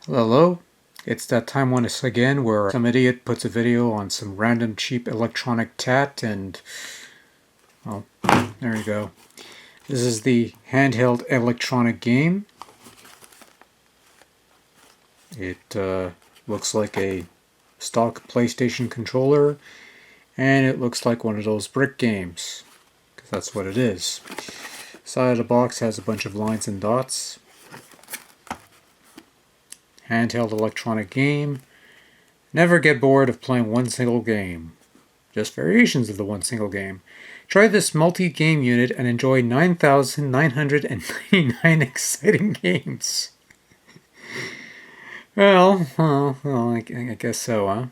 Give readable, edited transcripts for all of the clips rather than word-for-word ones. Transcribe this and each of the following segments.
Hello, it's that time once again where some idiot puts a video on some random cheap electronic tat and, well, there you go. This is the handheld electronic game. It looks like a stock PlayStation controller, and it looks like one of those brick games, because that's what it is. Side of the box has a bunch of lines and dots. Handheld electronic game. Never get bored of playing one single game. Just variations of the one single game. Try this multi-game unit and enjoy 9,999 exciting games. Well, I guess so, huh?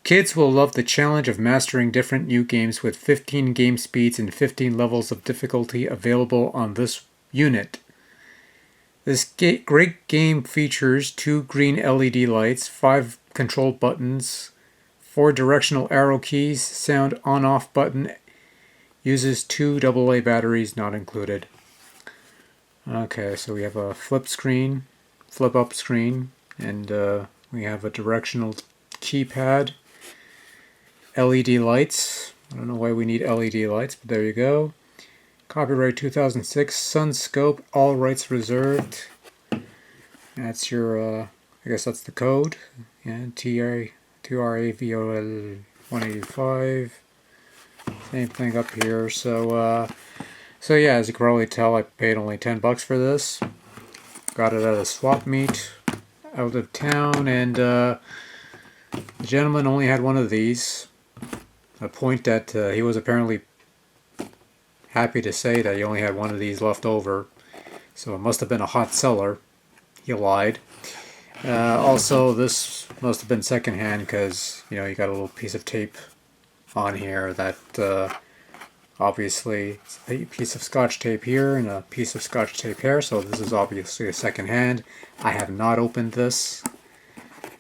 Kids will love the challenge of mastering different new games with 15 game speeds and 15 levels of difficulty available on this unit. This great game features 2 green LED lights, 5 control buttons, 4 directional arrow keys, sound on-off button, uses 2 AA batteries not included. Okay, so we have a flip up screen, and we have a directional keypad, LED lights. I don't know why we need LED lights, but there you go. Copyright 2006, Sunscope, all rights reserved. That's your, I guess that's the code. Yeah, TRAVOL 185. Same thing up here. So yeah, as you can probably tell, I paid only $10 for this. Got it at a swap meet out of town, and the gentleman only had one of these. A point that he was apparently happy to say that he only had one of these left over, so it must have been a hot seller. He lied. Also, this must have been secondhand because, you know, you got a little piece of tape on here that obviously a piece of scotch tape here and a piece of scotch tape here, so this is obviously a secondhand. I have not opened this,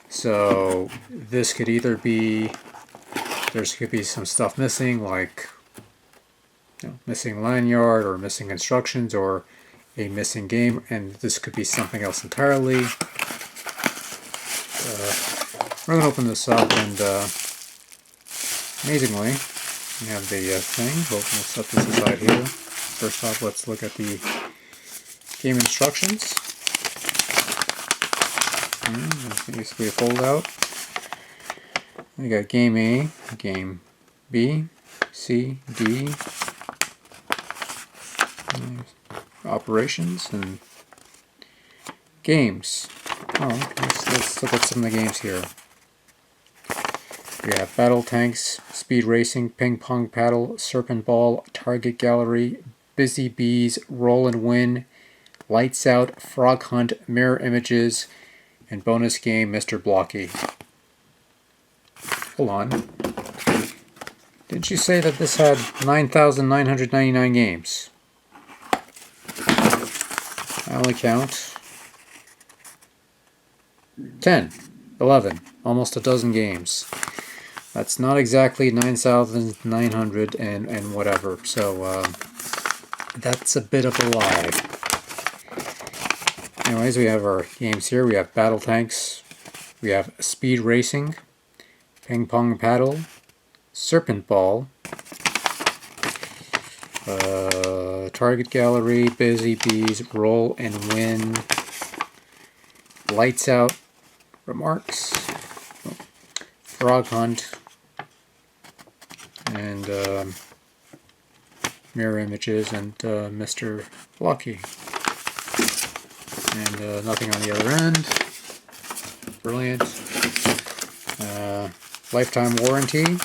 so this could either be, there could be some stuff missing, like, you know, missing lanyard or missing instructions or a missing game, and this could be something else entirely. We're going to open this up, and amazingly, we have the thing. We'll set this aside here. First off, let's look at the game instructions. It's basically a fold out. We got game A, game B, C, D, operations, and games. Let's look at some of the games here. We have Battle Tanks, Speed Racing, Ping Pong Paddle, Serpent Ball, Target Gallery, Busy Bees, Roll and Win, Lights Out, Frog Hunt, Mirror Images, and bonus game Mr. Blocky. Hold on. Didn't you say that this had 9,999 games? I only count 10, 11, almost a dozen games. That's not exactly 9,900 and whatever, so that's a bit of a lie. Anyways, we have our games here. We have Battle Tanks, we have Speed Racing, Ping Pong Paddle, Serpent Ball, Target Gallery, Busy Bees, Roll and Win, Lights Out, Remarks, Frog Hunt, and Mirror Images, and Mr. Blocky. And nothing on the other end. Brilliant. Lifetime warranty.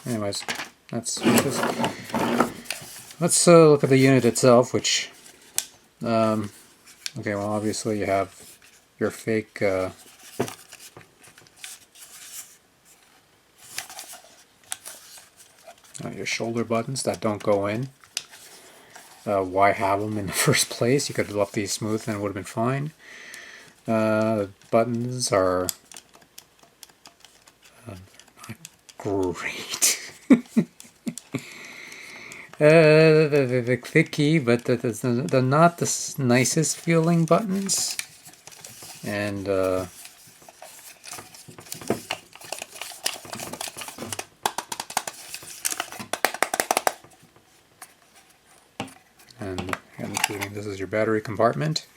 Anyways, let's look at the unit itself, which, okay, well, obviously you have your fake, your shoulder buttons that don't go in. Why have them in the first place? You could have left these smooth and it would have been fine. Buttons are not great. The clicky, but they're not the nicest feeling buttons. And including this is your battery compartment,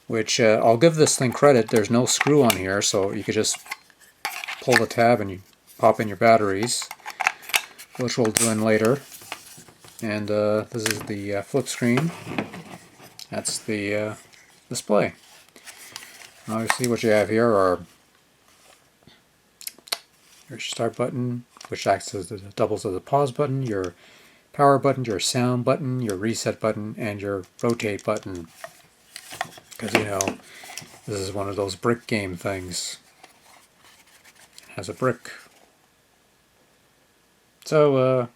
which I'll give this thing credit. There's no screw on here, so you could just pull the tab and you pop in your batteries, which we'll do in later. And this is the flip screen. That's the display. Obviously, what you have here are your start button, which acts as doubles as a pause button, your power button, your sound button, your reset button, and your rotate button. Because, you know, this is one of those brick game things. It has a brick. So,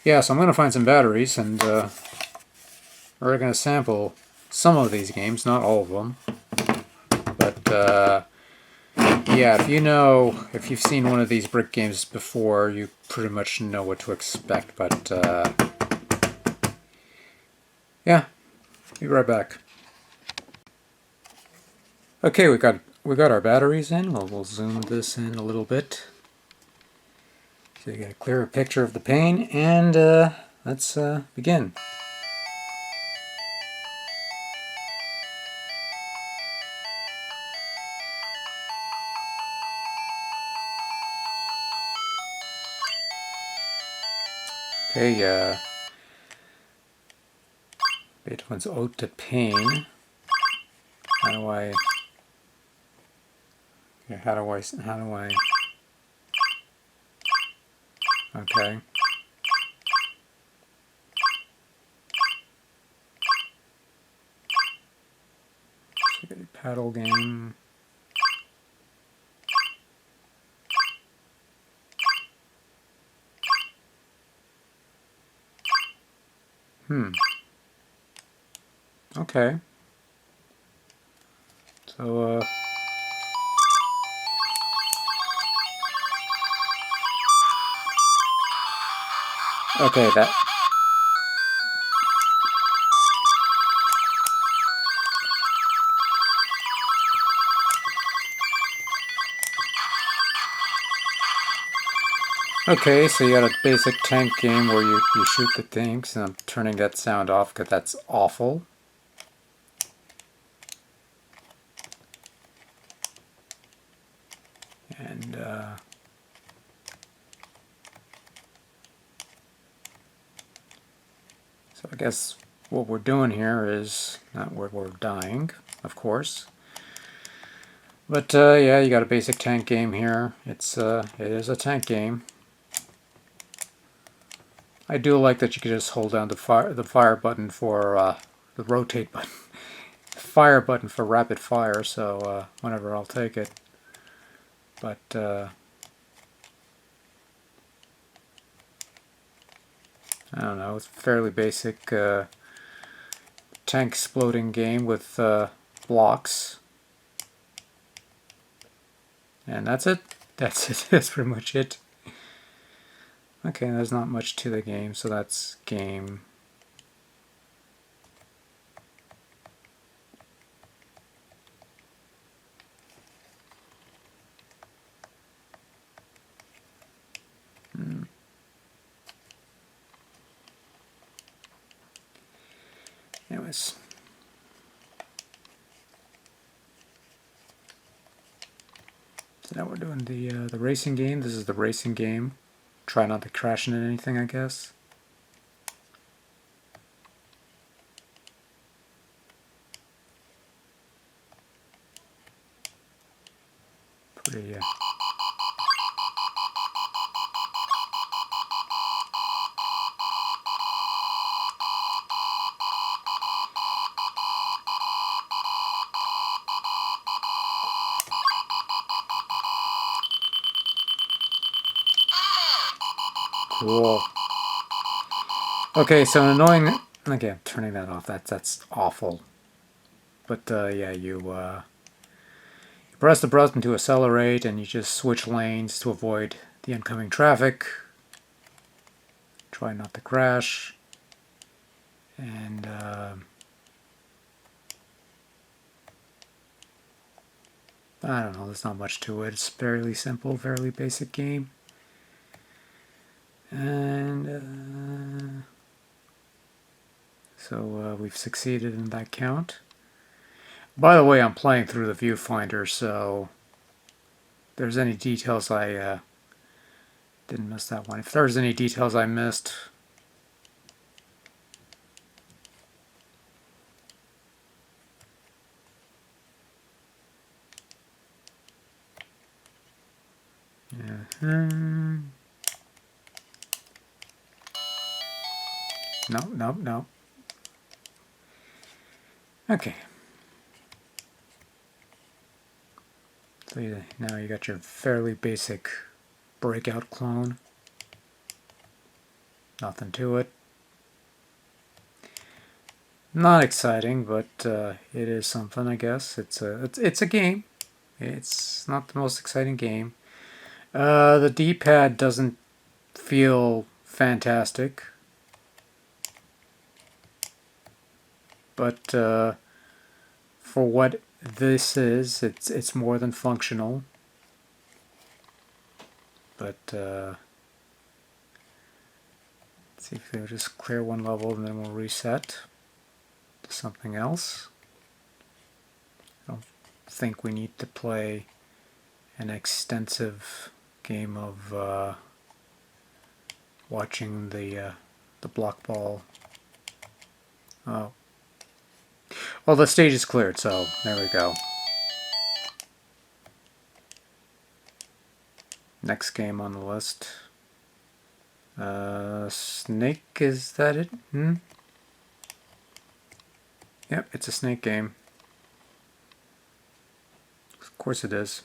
yeah, so I'm going to find some batteries, and we're going to sample some of these games, not all of them. But, yeah, if you've seen one of these brick games before, you pretty much know what to expect. But, yeah, be right back. Okay, we got our batteries in. We'll zoom this in a little bit so you get a clearer picture of the pane, and let's begin. Okay, Beethoven's Ode to Pain. How do I? Okay. So paddle game. Okay. So, okay, that. Okay, so you got a basic tank game where you shoot the things, and I'm turning that sound off because that's awful. And so I guess what we're doing here is not where we're dying, of course. But yeah, you got a basic tank game here. It is a tank game. I do like that you can just hold down the fire button for the rotate button, fire button for rapid fire. So whenever I'll take it. But I don't know. It's a fairly basic tank exploding game with blocks, and that's it. That's it. That's pretty much it. Okay, there's not much to the game, so that's game. Anyways. So now we're doing the racing game. This is the racing game. Try not to crash into anything, I guess. Pretty, cool. Okay, so annoying. Okay, I'm turning that off. That's awful. But yeah, you press the button to accelerate, and you just switch lanes to avoid the incoming traffic. Try not to crash. And I don't know, there's not much to it. It's fairly simple, fairly basic game. And so we've succeeded in that count. By the way, I'm playing through the viewfinder, so if there's any details I didn't miss that one. If there's any details I missed, no. Okay. So now you got your fairly basic breakout clone. Nothing to it. Not exciting, but it is something, I guess. It's a game. It's not the most exciting game. The D-pad doesn't feel fantastic, but for what this is, it's more than functional. But let's see if we'll just clear one level and then we'll reset to something else. I don't think we need to play an extensive game of watching the block ball. Oh, well, the stage is cleared, so there we go. Next game on the list. Snake, is that it? Yep, it's a snake game. Of course it is.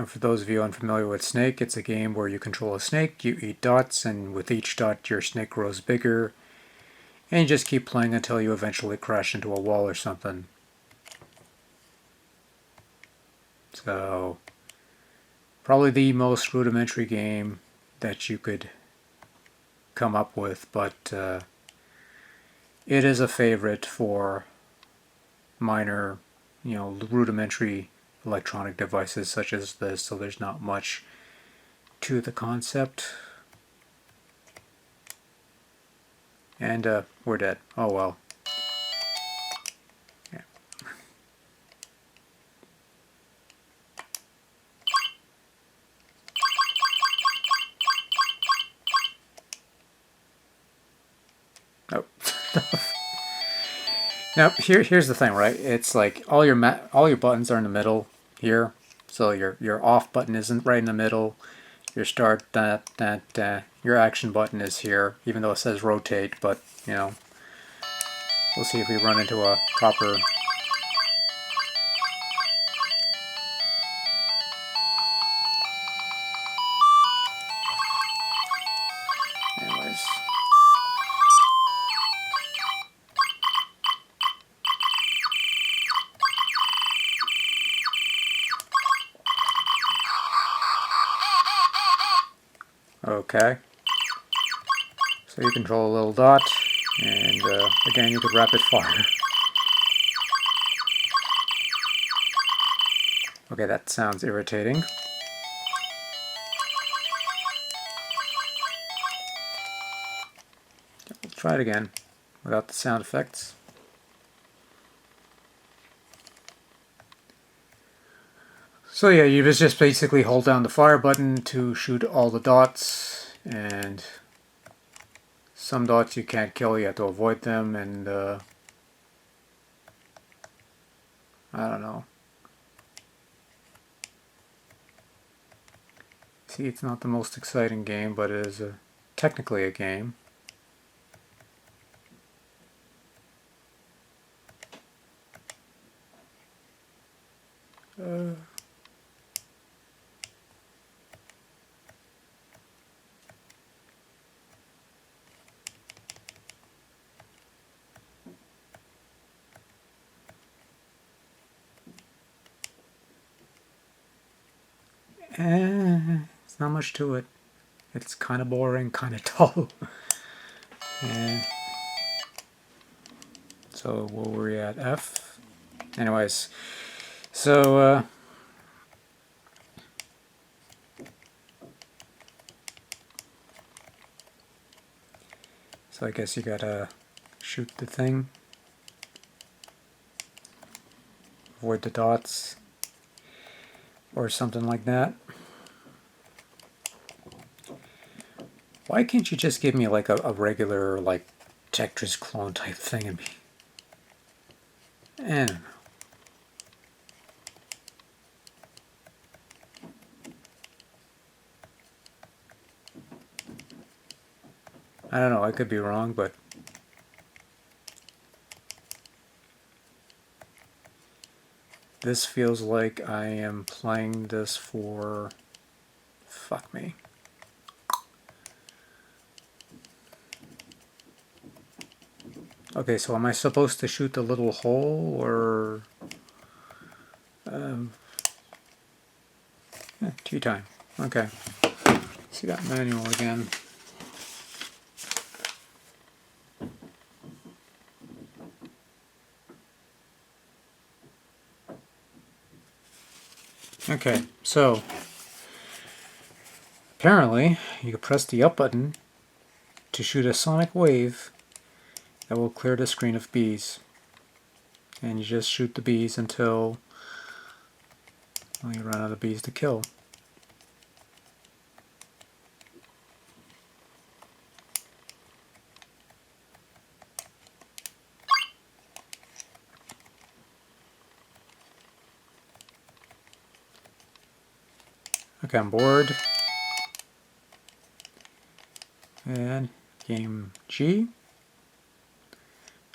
For those of you unfamiliar with Snake, it's a game where you control a snake, you eat dots, and with each dot your snake grows bigger, and you just keep playing until you eventually crash into a wall or something. So, probably the most rudimentary game that you could come up with, but it is a favorite for minor, rudimentary electronic devices such as this, so there's not much to the concept. And we're dead. Oh well. Yeah. Oh. Now here's the thing, right? It's like all your buttons are in the middle here. So your off button isn't right in the middle. Your start your action button is here, even though it says rotate, but we'll see if we run into a proper anyways. Okay, so you control a little dot, and again you could rapid fire. Okay, that sounds irritating. We'll try it again without the sound effects. So yeah, you just basically hold down the fire button to shoot all the dots, and some dots you can't kill, you have to avoid them, and I don't know. See, it's not the most exciting game, but it is technically a game. It's not much to it. It's kind of boring, kind of dull. And so where were we at? F? Anyways, so I guess you gotta shoot the thing, avoid the dots, or something like that. Why can't you just give me like a regular like Tetris clone type thing and be? I don't know. I don't know. I could be wrong, but this feels like I am playing this for. Fuck me. Okay, so am I supposed to shoot the little hole, or tea time? Okay. See that manual again. Okay, so apparently you can press the up button to shoot a sonic wave that will clear the screen of bees. And you just shoot the bees until you run out of bees to kill. Okay, I'm bored. And game G.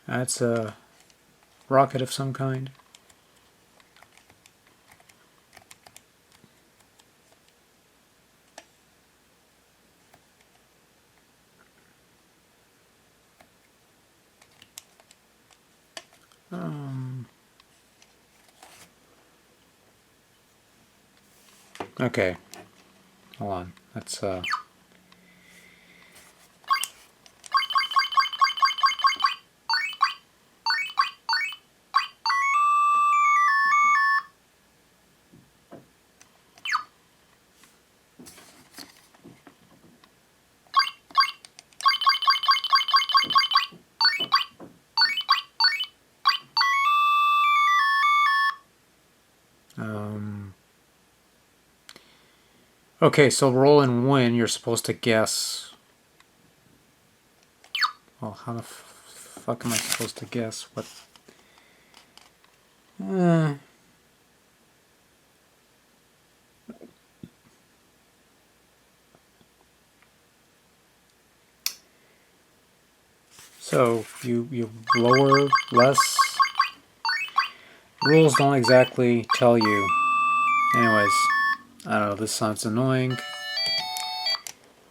That's a rocket of some kind. Okay, hold on. That's okay, so roll and win, you're supposed to guess. Well, how the fuck am I supposed to guess what? So you lower less. Rules don't exactly tell you. Anyways, I don't know, this sounds annoying.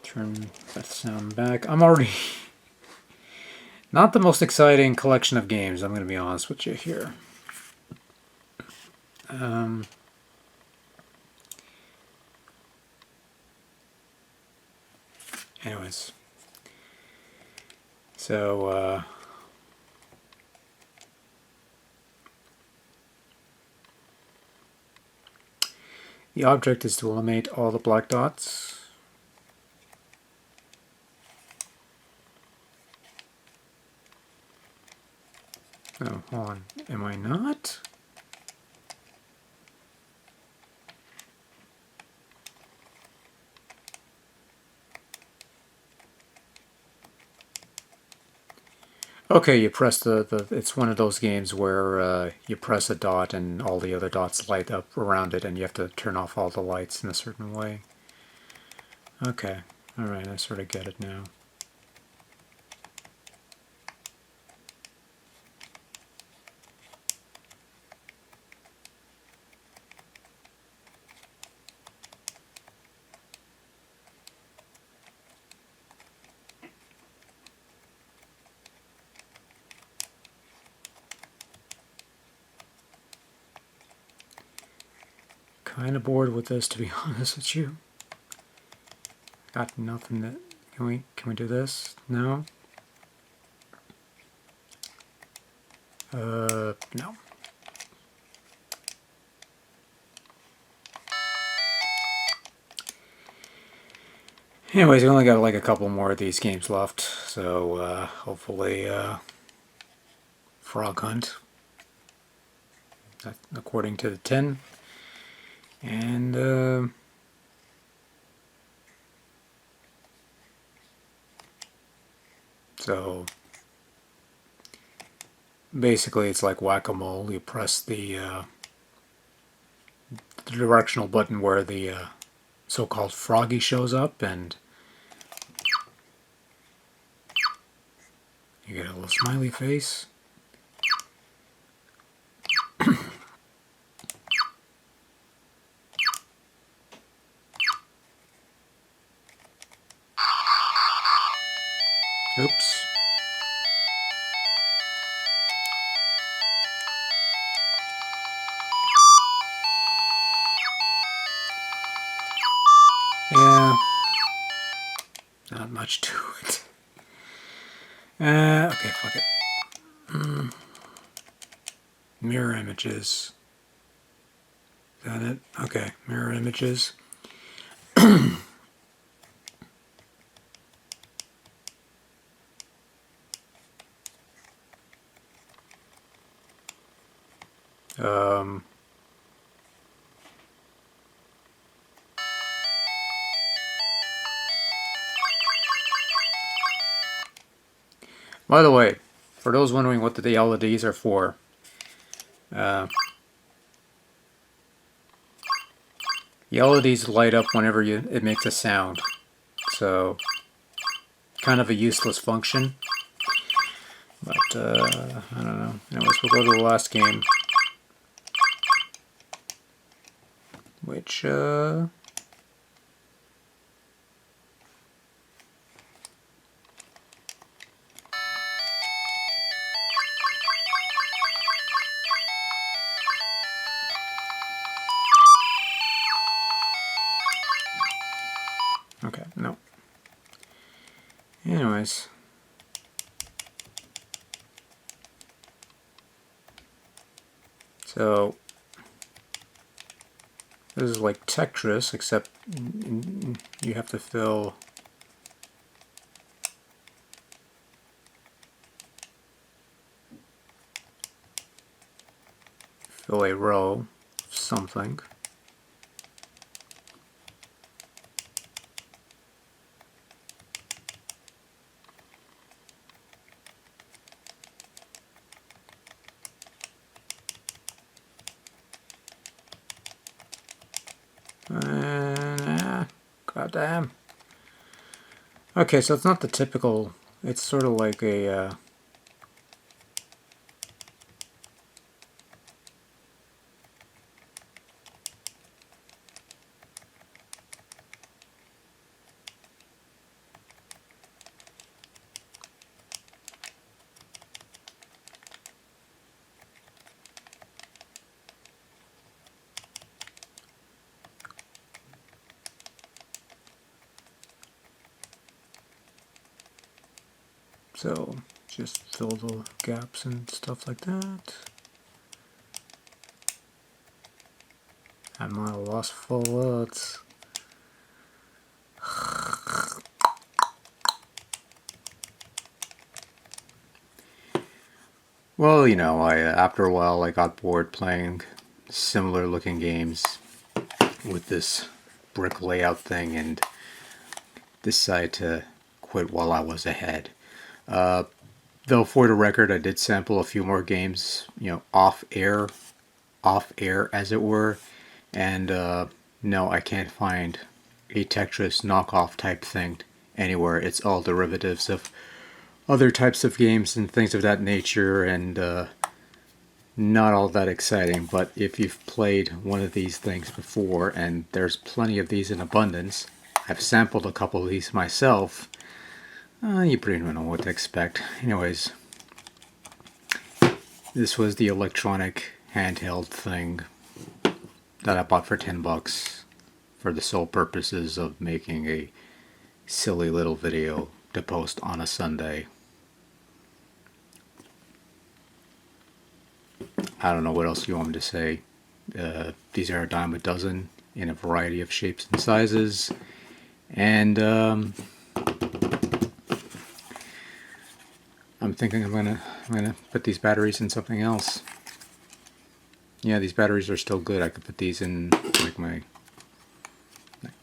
Turn that sound back. I'm already not the most exciting collection of games, I'm going to be honest with you here. Anyways. So, the object is to eliminate all the black dots. Oh, hold on. Am I not? Okay, you press it's one of those games where you press a dot and all the other dots light up around it and you have to turn off all the lights in a certain way. Okay, alright, I sort of get it now. kind of bored with this, to be honest with you. Got nothing that... Can we do this? No? No. Anyways, we only got like a couple more of these games left, so hopefully Frog Hunt, according to the tin, and so basically it's like whack-a-mole. You press the directional button where the so-called froggy shows up, and you get a little smiley face. Oops. Yeah. Not much to it. Okay, fuck it. Mirror images. Is that it? Okay, mirror images. By the way, for those wondering what the LEDs are for, the LEDs light up whenever it makes a sound, so kind of a useless function. But I don't know. Anyways, we'll go to the last game, which okay, no. Anyways. So, this is like Tetris, except you have to fill a row of something. Goddamn. Okay, so it's not the typical, it's sort of like a so just fill the gaps and stuff like that. I'm at a loss for words. Well, you know, after a while I got bored playing similar looking games with this brick layout thing and decided to quit while I was ahead. Though for the record, I did sample a few more games, you know, off air as it were, and no, I can't find a Tetris knockoff type thing anywhere. It's all derivatives of other types of games and things of that nature, and not all that exciting. But if you've played one of these things before, and there's plenty of these in abundance, I've sampled a couple of these myself, you pretty much know what to expect. Anyways, this was the electronic handheld thing that I bought for $10 for the sole purposes of making a silly little video to post on a Sunday. I don't know what else you want me to say. These are a dime a dozen in a variety of shapes and sizes, and I'm thinking I'm gonna put these batteries in something else. Yeah, these batteries are still good. I could put these in like my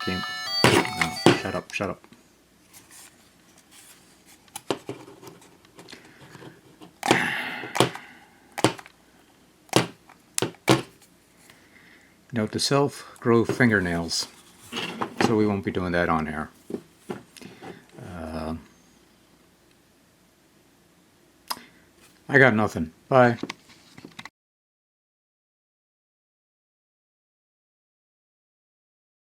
game. No, shut up, shut up. Note to self, grow fingernails. So we won't be doing that on air. I got nothing. Bye.